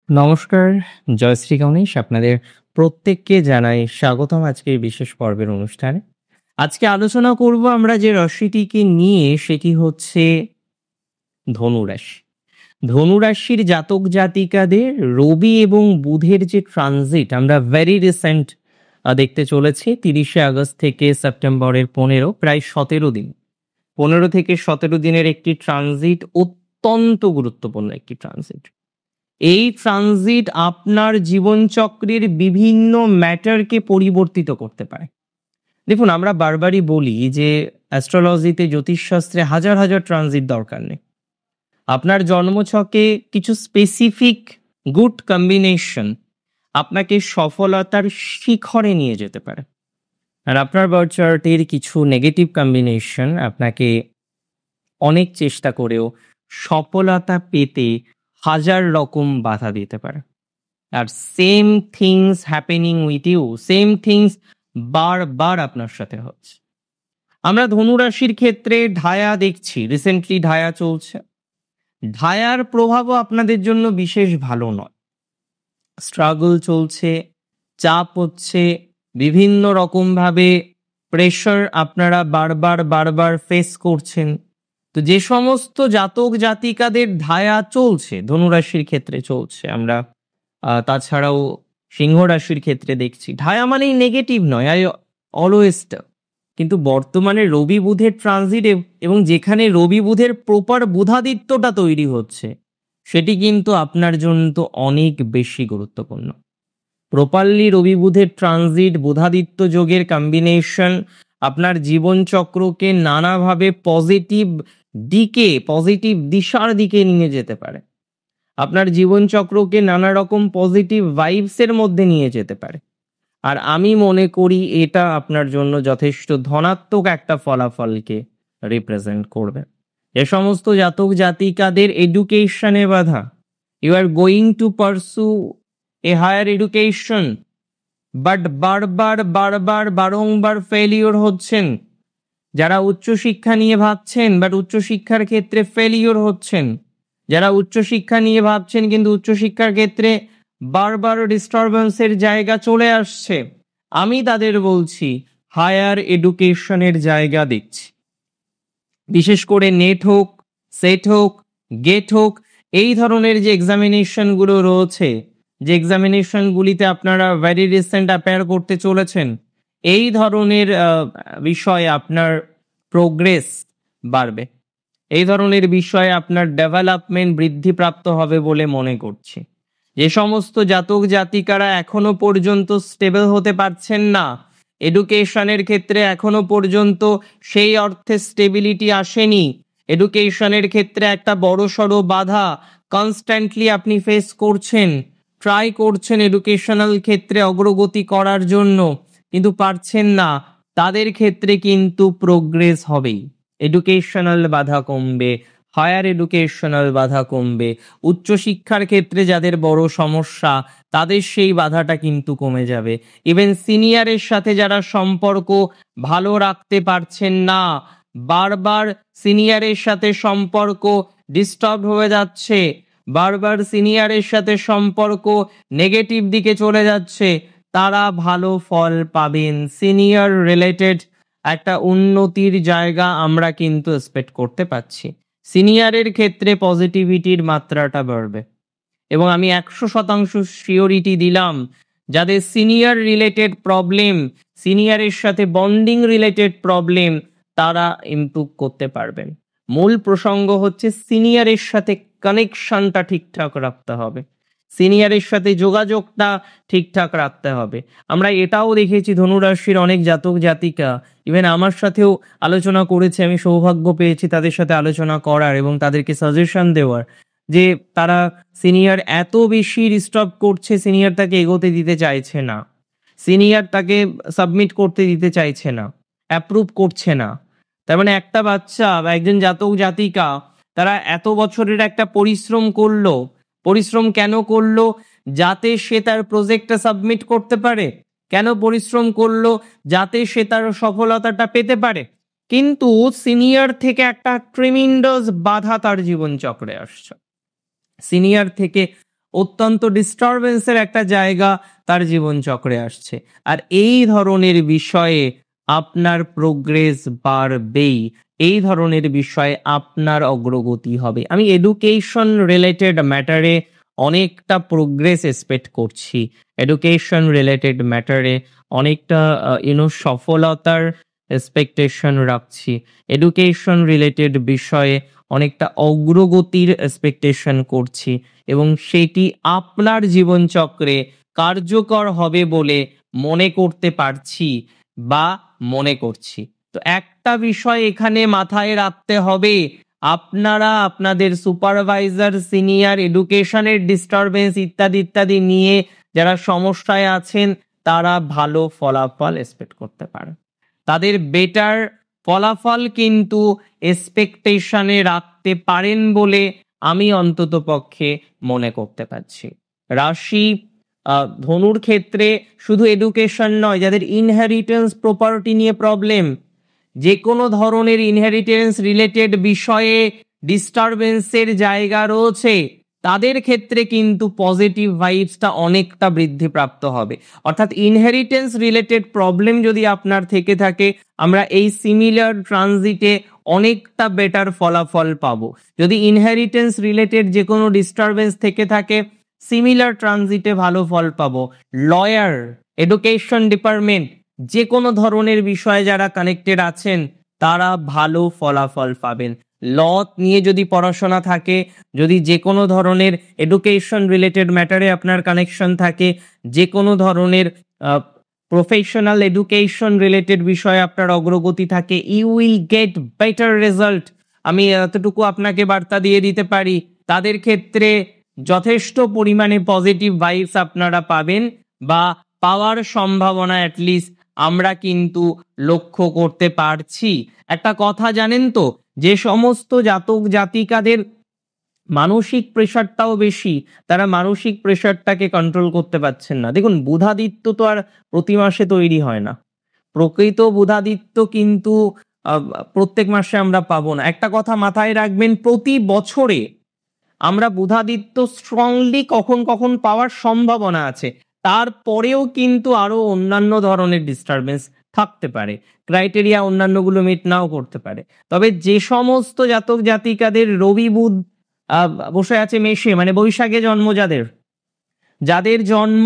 নমস্কার, জয়শ্রী গণেশ। আপনাদের প্রত্যেককে জানাই স্বাগতম আজকের বিশেষ পর্বের অনুষ্ঠানে। আজকে আলোচনা করব আমরা যে রাশিটিকে নিয়ে, সেটি হচ্ছে ধনুরাশি। ধনুরাশির জাতক জাতিকাদের রবি এবং বুধের যে ট্রানজিট আমরা ভেরি রিসেন্ট দেখতে চলেছি 30শে আগস্ট থেকে সেপ্টেম্বরের 15, প্রায় 17 দিন। 15 থেকে 17 দিনের একটি ট্রানজিট, অত্যন্ত গুরুত্বপূর্ণ একটি ট্রানজিট। এই ট্রানজিট আপনার জীবনচক্রের বিভিন্ন ম্যাটারকে পরিবর্তিত করতে পারে। দেখুন, আমরা বারবারই বলি যে অ্যাস্ট্রোলজিতে, জ্যোতিষশাস্ত্রে হাজার হাজার ট্রানজিট দরকার নেই। আপনার জন্মছকে কিছু স্পেসিফিক গুড কম্বিনেশন আপনাকে সফলতার শিখরে নিয়ে যেতে পারে, আর আপনার বার্থ চার্টের কিছু নেগেটিভ কম্বিনেশন আপনাকে অনেক চেষ্টা করেও সফলতা পেতে হাজার রকম বাধা দিতে পারে। আর same things happening with you, same things বারবার আপনার সাথে হচ্ছে। আমরা ধনুরাশির ক্ষেত্রে ঢায়া দেখছি, রিসেন্টলি ঢায়া চলছে। ঢায়ার প্রভাবও আপনাদের জন্য বিশেষ ভালো নয়। স্ট্রাগল চলছে, চাপ হচ্ছে, বিভিন্ন রকমভাবে প্রেশার আপনারা বারবার বারবার ফেস করছেন। তো যে সমস্ত জাতক জাতিকাদের ঢায়া চলছে, ধনুরাশির ক্ষেত্রে চলছে, আমরা তাছাড়াও সিংহ রাশির ক্ষেত্রে দেখছি, ঢায়া মানেই নেগেটিভ নয়, আই অলওয়েজ। কিন্তু বর্তমানে রবি বুধের ট্রানজিট এবং যেখানে রবি বুধের প্রপার বুধাদিত্যটা তৈরি হচ্ছে, সেটি কিন্তু আপনার জন্য তো অনেক বেশি গুরুত্বপূর্ণ। প্রপারলি রবি বুধের ট্রানজিট, বুধাদিত্য যোগের কম্বিনেশন আপনার জীবনচক্রকে নানাভাবে পজিটিভ দিকে, পজিটিভ দিশার দিকে নিয়ে যেতে পারে। আপনার জীবনচক্রকে নানা রকম পজিটিভ ভাইবসের মধ্যে নিয়ে যেতে পারে। আর আমি মনে করি এটা আপনার জন্য যথেষ্ট ধনাত্মক একটা ফলাফলকে রিপ্রেজেন্ট করবে। যে সমস্ত জাতক জাতিকাদের এডুকেশনে বাধা, you are going to pursue a higher education, but বারবার বারবার বারংবার ফেলিওর হচ্ছেন। যারা উচ্চশিক্ষা নিয়ে ভাবছেন বাট উচ্চশিক্ষার ক্ষেত্রে ফেলিওর হচ্ছেন, যারা উচ্চশিক্ষা নিয়ে ভাবছেন কিন্তু উচ্চশিক্ষার ক্ষেত্রে বারবার ডিস্টারবেন্সের জায়গা চলে আসছে, আমি তাদের বলছি হায়ার এডুকেশনের জায়গা দেখছি। বিশেষ করে নেট হোক, সেট হোক, গেট হোক, এই ধরনের যে এক্সামিনেশনগুলো রয়েছে, যে এক্সামিনেশনগুলিতে আপনারা ভেরি রিসেন্ট অ্যাপিয়ার করতে চলেছেন, এই ধরনের বিষয়ে আপনার প্রোগ্রেস বাড়বে, এই ধরনের বিষয়ে আপনার ডেভেলপমেন্ট বৃদ্ধিপ্রাপ্ত হবে বলে মনে করছি। যে সমস্ত জাতক জাতিকারা এখনো পর্যন্ত স্টেবল হতে পারছেন না, এডুকেশনের ক্ষেত্রে এখনো পর্যন্ত সেই অর্থে স্টেবিলিটি আসেনি, এডুকেশনের ক্ষেত্রে একটা বড়সড় বাধা কনস্ট্যান্টলি আপনি ফেস করছেন, ট্রাই করছেন এডুকেশনাল ক্ষেত্রে অগ্রগতি করার জন্য কিন্তু পারছেন না, তাদের ক্ষেত্রে কিন্তু প্রোগ্রেস হবেই। এডুকেশনাল বাধা কমবে, হায়ার এডুকেশনাল বাধা কমবে। উচ্চশিক্ষার ক্ষেত্রে যাদের বড় সমস্যা, তাদের সেই বাধাটা কিন্তু কমে যাবে। ইভেন সিনিয়রের সাথে যারা সম্পর্ক ভালো রাখতে পারছেন না, বারবার সিনিয়রের সাথে সম্পর্ক ডিস্টার্ব হয়ে যাচ্ছে, বারবার সিনিয়রের সাথে সম্পর্ক নেগেটিভ দিকে চলে যাচ্ছে, তারা ভালো ফল পাবেন। সিনিয়র রিলেটেড একটা উন্নতির জায়গা আমরা কিন্তু এক্সপেক্ট করতে পারছি। সিনিয়রের ক্ষেত্রে পজিটিভিটির মাত্রাটা বাড়বে এবং আমি 100% শিওরিটি দিলাম, যাদের সিনিয়র রিলেটেড প্রবলেম, সিনিয়রের সাথে বন্ডিং রিলেটেড প্রবলেম, তারা ইমপ্রুভ করতে পারবেন। মূল প্রসঙ্গ হচ্ছে সিনিয়রের সাথে কানেকশনটা ঠিকঠাক রাখতে হবে, সিনিয়রের সাথে যোগাযোগটা ঠিকঠাক রাখতে হবে। আমরা এটাও দেখেছি ধনুরাশির অনেক জাতক জাতিকা, ইভেন আমার সাথেও আলোচনা করেছে, আমি সৌভাগ্য পেয়েছি তাদের সাথে আলোচনা করার এবং তাদেরকে সাজেশন দেওয়ার, যে তারা সিনিয়র এত বেশি ডিস্টার্ব করছে, সিনিয়র তাকে এগোতে দিতে চাইছে না, সিনিয়র তাকে সাবমিট করতে দিতে চাইছে না, অ্যাপ্রুভ করছে না। তার মানে একটা বাচ্চা বা একজন জাতক জাতিকা, তারা এত বছরের একটা পরিশ্রম করলো, পরিশ্রম কেন করলো? যাতে সে তার প্রজেক্টটা সাবমিট করতে পারে। কেন পরিশ্রম করলো? যাতে সে তার সফলতাটা পেতে পারে। কিন্তু সিনিয়র থেকে একটা ট্রিমেন্ডাস বাধা তার জীবন চক্রে আসছে, সিনিয়র থেকে অত্যন্ত ডিস্টারবেন্সের একটা জায়গা তার জীবনচক্রে আসছে। আর এই ধরনের বিষয়ে আপনার প্রোগ্রেস বাড়বেই, এই ধরনের বিষয়ে আপনার অগ্রগতি হবে। আমি এডুকেশন রিলেটেড ম্যাটারে অনেকটা প্রোগ্রেস এক্সপেক্ট করছি, এডুকেশন রিলেটেড ম্যাটারে অনেকটা সফলতার এক্সপেকটেশন রাখছি, এডুকেশন রিলেটেড বিষয়ে অনেকটা অগ্রগতির এক্সপেকটেশন করছি, এবং সেটি আপনার জীবনচক্রে কার্যকর হবে বলে মনে করতে পারছি বা মনে করছি। তো একটা বিষয় এখানে মাথায় রাখতে হবে, আপনারা আপনাদের সুপারভাইজার, সিনিয়র, এডুকেশনের ডিস্টারবেন্স ইত্যাদি ইত্যাদি নিয়ে যারা সমস্যায় আছেন তারা ভালো ফলাফল এক্সপেক্ট করতে পারে, তাদের বেটার ফলাফল কিন্তু এক্সপেকটেশনে রাখতে পারেন বলে আমি অন্তত পক্ষে মনে করতে পারছি। রাশি ধনুর ক্ষেত্রে শুধু এডুকেশন নয়, যাদের ইনহেরিটেন্স প্রপার্টি নিয়ে প্রবলেম, যে কোনো ধরনের ইনহেরিটেন্স রিলেটেড বিষয়ে ডিস্টারবেন্সের জায়গা রয়েছে, তাদের ক্ষেত্রে কিন্তু পজিটিভ ভাইবসটা অনেকটা বৃদ্ধিপ্রাপ্ত হবে। অর্থাৎ ইনহেরিটেন্স রিলেটেড প্রবলেম যদি আপনার থেকে থাকে, আমরা এই সিমিলার ট্রানজিটে অনেকটা বেটার ফলাফল পাবো। যদি ইনহেরিটেন্স রিলেটেড যে কোনো ডিস্টারবেন্স থেকে থাকে, সিমিলার ট্রানজিটে ভালো ফল পাবো। লয়ার, এডুকেশন ডিপার্টমেন্ট, যে কোনো ধরনের বিষয়ে যারা কানেক্টেড আছেন তারা ভালো ফলাফল পাবেন। ল নিয়ে যদি পড়াশোনা থাকে, যদি যে কোনো ধরনের এডুকেশন রিলেটেড ম্যাটারে আপনার কানেকশন থাকে, যে কোনো ধরনের প্রফেশনাল এডুকেশন রিলেটেড বিষয়ে আপনার অগ্রগতি থাকে, you will get better result. আমি এতটুকু আপনাকে বার্তা দিয়ে দিতে পারি, তাদের ক্ষেত্রে যথেষ্ট পরিমাণে পজিটিভ ভাইবস আপনারা পাবেন বা পাওয়ার সম্ভাবনা অ্যাটলিস্ট আমরা কিন্তু লক্ষ্য করতে পারছি। একটা কথা জানেন তো, যে সমস্ত জাতক জাতিকাদের মানসিক প্রেশারটাও বেশি, তারা মানসিক প্রেশারটাকে কন্ট্রোল করতে পারছেন না। দেখুন, বুধাদিত্য তো আর প্রতি মাসে তৈরি হয় না, প্রকৃত বুধাদিত্য কিন্তু প্রত্যেক মাসে আমরা পাবো না। একটা কথা মাথায় রাখবেন, প্রতি বছরে আমরা বুধাদিত্য স্ট্রংলি কখন কখন পাওয়ার সম্ভাবনা আছে, তারপরেও কিন্তু আরো অন্যান্য ধরনের ডিস্টারবেন্স থাকতে পারে, ক্রাইটেরিয়া অন্যান্যগুলো মিট নাও করতে পারে। তবে যে সমস্ত জাতক জাতিকাদের রবি বুধ বসে আছে মেষে, মানে বৈশাখে জন্ম, যাদের জন্ম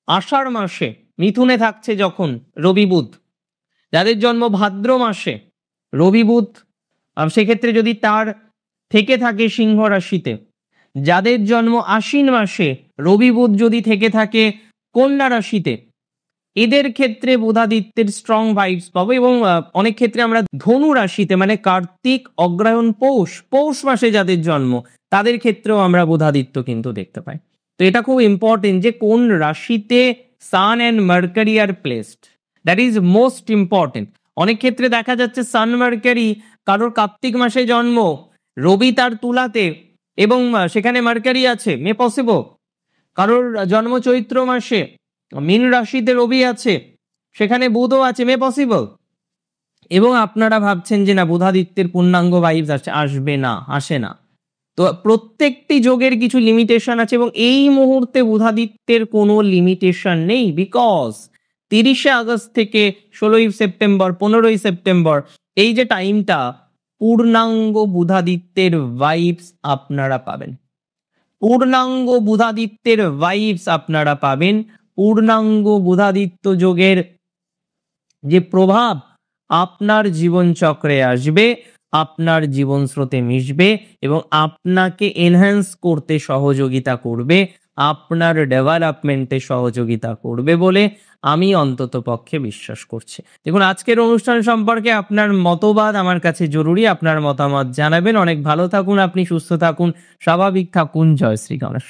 আষাঢ় মাসে মিথুনে থাকছে যখন রবি বুধ, যাদের জন্ম ভাদ্র মাসে রবি বুধ সেক্ষেত্রে যদি তার থেকে থাকে সিংহ রাশিতে, যাদের জন্ম আশ্বিন মাসে রবি বুধ যদি থেকে থাকে কন্যা রাশিতে, এদের ক্ষেত্রে বুধাদিত্যের স্ট্রং ভাইবস পাবো। এবং অনেক ক্ষেত্রে আমরা ধনু রাশিতে, মানে কার্তিক, অগ্রহায়ণ, পৌষ মাসে যাদের জন্ম, তাদের ক্ষেত্রেও আমরা বুধাদিত্য কিন্তু দেখতে পাই। তো এটা খুব ইম্পর্টেন্ট যে কোন রাশিতে Sun and Mercury are placed, that is most important. অনেক ক্ষেত্রে দেখা যাচ্ছে সান মার্কারি, কারোর কার্তিক মাসে জন্ম, রবি তার তুলাতে এবং সেখানে মার্কারি আছে, মে পসিবল। কারোর জন্ম চৈত্র মাসে, মীন রাশিতে রবি আছে, সেখানে বুধও আছে, মে পসিবল। এবং আপনারা ভাবছেন যে না, বুধাদিত্যের পূর্ণাঙ্গ ভাইবস আসে না। তো প্রত্যেকটি যোগের কিছু লিমিটেশন আছে, এবং এই মুহূর্তে বুধাদিত্যের কোনো লিমিটেশন নেই, বিকজ 30শে আগস্ট থেকে 16ই সেপ্টেম্বর, 15ই সেপ্টেম্বর, এই যে টাইমটা, পূর্ণাঙ্গ বুধাদিত্যের ভাইবস আপনারা পাবেন, পূর্ণাঙ্গ বুধাদিত্যের ভাইবস আপনারা পাবেন। পূর্ণাঙ্গ বুধাদিত্য যোগের যে প্রভাব আপনার জীবন চক্রে আসবে, আপনার জীবন স্রোতে মিশবে এবং আপনাকে এনহ্যান্স করতে সহযোগিতা করবে, আপনার ডেভেলপমেন্টে সহযোগিতা করবে বলে আমি অন্তত পক্ষে বিশ্বাস করছি। দেখুন, আজকের অনুষ্ঠান সম্পর্কে আপনার মতবাদ আমার কাছে জরুরি, আপনার মতামত জানাবেন। অনেক ভালো থাকুন, আপনি সুস্থ থাকুন, স্বাভাবিক থাকুন। জয় শ্রী গণেশ।